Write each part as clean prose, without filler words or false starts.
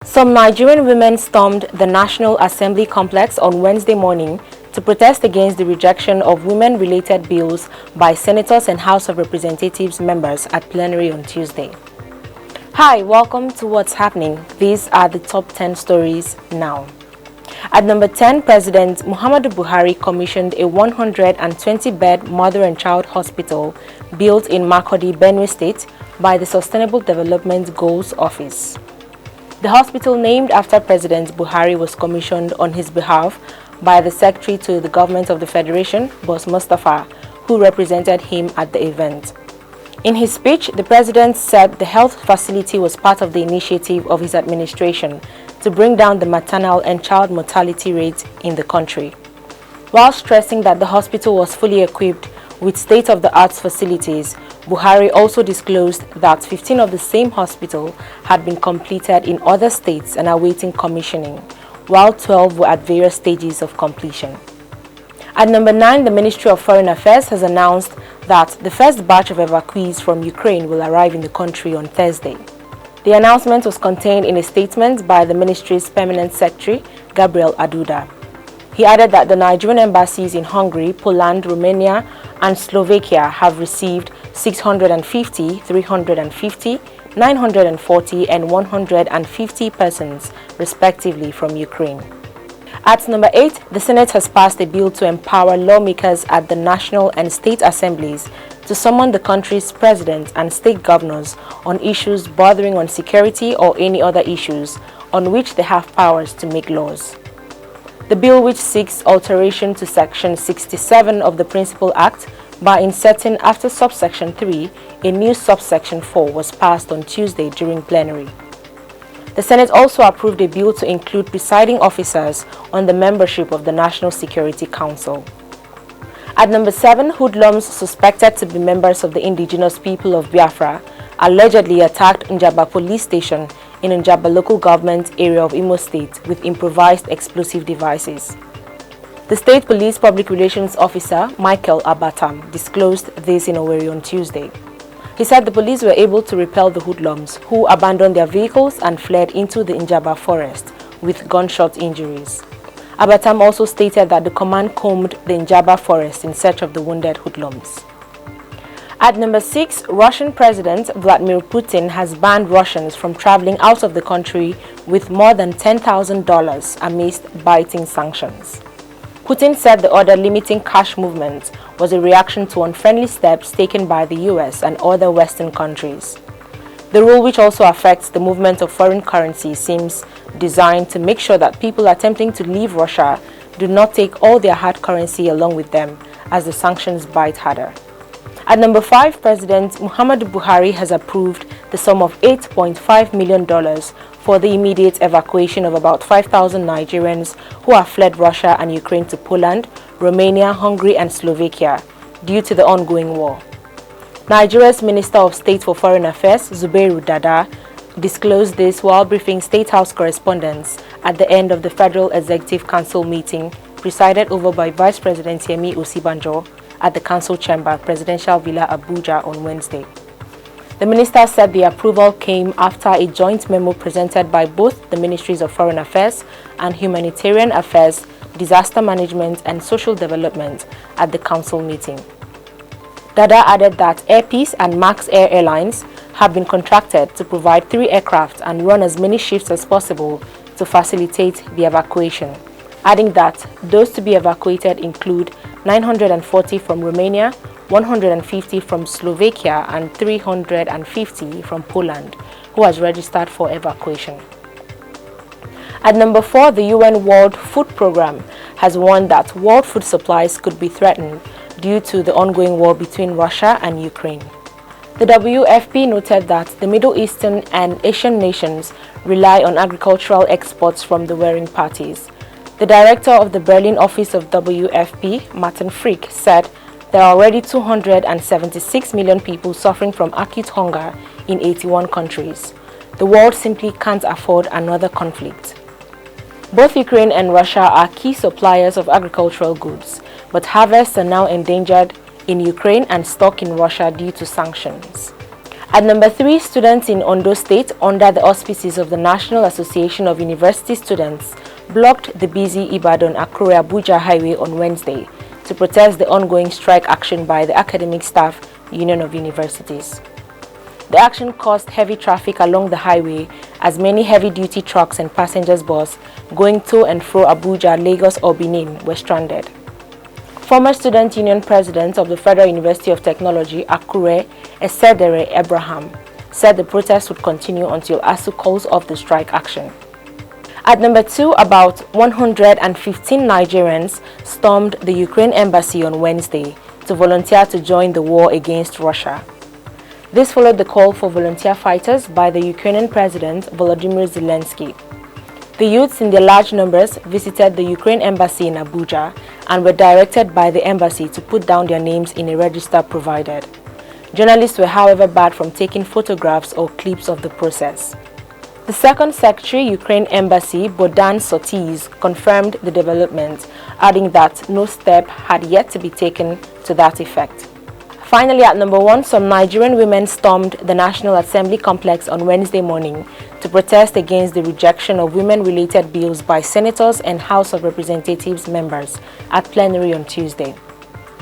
Some Nigerian women stormed the National Assembly complex on Wednesday morning to protest against the rejection of women-related bills by senators and House of Representatives members at plenary on Tuesday. Hi, welcome to What's Happening. These are the top 10 stories now. At number 10, President Muhammadu Buhari commissioned a 120-bed mother and child hospital built in Makurdi, Benue State by the Sustainable Development Goals Office. The hospital, named after President Buhari, was commissioned on his behalf by the Secretary to the Government of the Federation, Boss Mustafa, who represented him at the event. In his speech, the President said the health facility was part of the initiative of his administration to bring down the maternal and child mortality rate in the country. While stressing that the hospital was fully equipped with state-of-the-art facilities, Buhari also disclosed that 15 of the same hospital had been completed in other states and are awaiting commissioning, while 12 were at various stages of completion. At number 9, the Ministry of Foreign Affairs has announced that the first batch of evacuees from Ukraine will arrive in the country on Thursday. The announcement was contained in a statement by the ministry's permanent secretary, Gabriel Aduda. He added that the Nigerian embassies in Hungary, Poland, Romania, and Slovakia have received 650, 350, 940, and 150 persons, respectively, from Ukraine. At number 8, the Senate has passed a bill to empower lawmakers at the national and state assemblies to summon the country's president and state governors on issues bordering on security or any other issues on which they have powers to make laws. The bill, which seeks alteration to Section 67 of the Principal Act by inserting after subsection 3 a new subsection 4, was passed on Tuesday during plenary. The Senate also approved a bill to include presiding officers on the membership of the National Security Council. At number 7, hoodlums suspected to be members of the indigenous people of Biafra allegedly attacked Njaba police station in Njaba local government area of Imo State with improvised explosive devices. The State Police Public Relations Officer, Michael Abatam, disclosed this in Owerri on Tuesday. He said the police were able to repel the hoodlums, who abandoned their vehicles and fled into the Njaba forest with gunshot injuries. Abatam also stated that the command combed the Njaba forest in search of the wounded hoodlums. At number 6, Russian President Vladimir Putin has banned Russians from traveling out of the country with more than $10,000 amidst biting sanctions. Putin said the order limiting cash movement was a reaction to unfriendly steps taken by the US and other Western countries. The rule, which also affects the movement of foreign currency, seems designed to make sure that people attempting to leave Russia do not take all their hard currency along with them as the sanctions bite harder. At number 5, President Muhammadu Buhari has approved the sum of $8.5 million for the immediate evacuation of about 5,000 Nigerians who have fled Russia and Ukraine to Poland, Romania, Hungary, and Slovakia due to the ongoing war. Nigeria's Minister of State for Foreign Affairs, Zubairu Dada, disclosed this while briefing State House correspondents at the end of the Federal Executive Council meeting presided over by Vice President Yemi Osibanjo at the Council Chamber, Presidential Villa, Abuja on Wednesday. The minister said the approval came after a joint memo presented by both the Ministries of Foreign Affairs and Humanitarian Affairs, Disaster Management and Social Development at the Council meeting. Dada added that Air Peace and Max Air Airlines have been contracted to provide 3 aircraft and run as many shifts as possible to facilitate the evacuation, adding that those to be evacuated include 940 from Romania, 150 from Slovakia, and 350 from Poland, who has registered for evacuation. At number 4, the UN World Food Programme has warned that world food supplies could be threatened due to the ongoing war between Russia and Ukraine. The WFP noted that the Middle Eastern and Asian nations rely on agricultural exports from the warring parties. The director of the Berlin office of WFP, Martin Frick, said there are already 276 million people suffering from acute hunger in 81 countries. The world simply can't afford another conflict. Both Ukraine and Russia are key suppliers of agricultural goods, but harvests are now endangered in Ukraine and stock in Russia due to sanctions. At number 3, students in Ondo State, under the auspices of the National Association of University Students, blocked the busy Ibadan-Akure-Abuja highway on Wednesday to protest the ongoing strike action by the Academic Staff Union of Universities. The action caused heavy traffic along the highway as many heavy-duty trucks and passengers buses going to and fro Abuja, Lagos or Benin were stranded. Former Student Union President of the Federal University of Technology, Akure, Esedere Abraham, said the protest would continue until ASUU calls off the strike action. At number 2, about 115 Nigerians stormed the Ukraine embassy on Wednesday to volunteer to join the war against Russia. This followed the call for volunteer fighters by the Ukrainian President Volodymyr Zelensky. The youths in their large numbers visited the Ukraine embassy in Abuja and were directed by the embassy to put down their names in a register provided. Journalists were, however, barred from taking photographs or clips of the process. The Second Secretary, Ukraine Embassy, Bohdan Sotis, confirmed the development, adding that no step had yet to be taken to that effect. Finally, at number 1, some Nigerian women stormed the National Assembly complex on Wednesday morning to protest against the rejection of women-related bills by senators and House of Representatives members at plenary on Tuesday.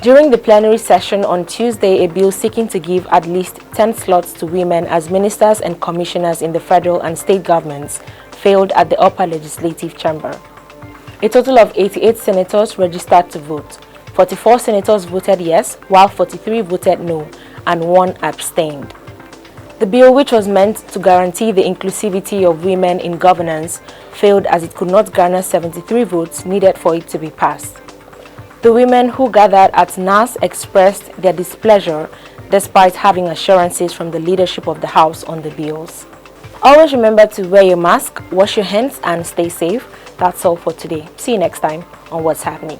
During the plenary session on Tuesday, a bill seeking to give at least 10 slots to women as ministers and commissioners in the federal and state governments failed at the upper legislative chamber. A total of 88 senators registered to vote. 44 senators voted yes, while 43 voted no, and 1 abstained. The bill, which was meant to guarantee the inclusivity of women in governance, failed as it could not garner 73 votes needed for it to be passed. The women who gathered at NASS expressed their displeasure despite having assurances from the leadership of the House on the bills. Always remember to wear your mask, wash your hands, and stay safe. That's all for today. See you next time on What's Happening.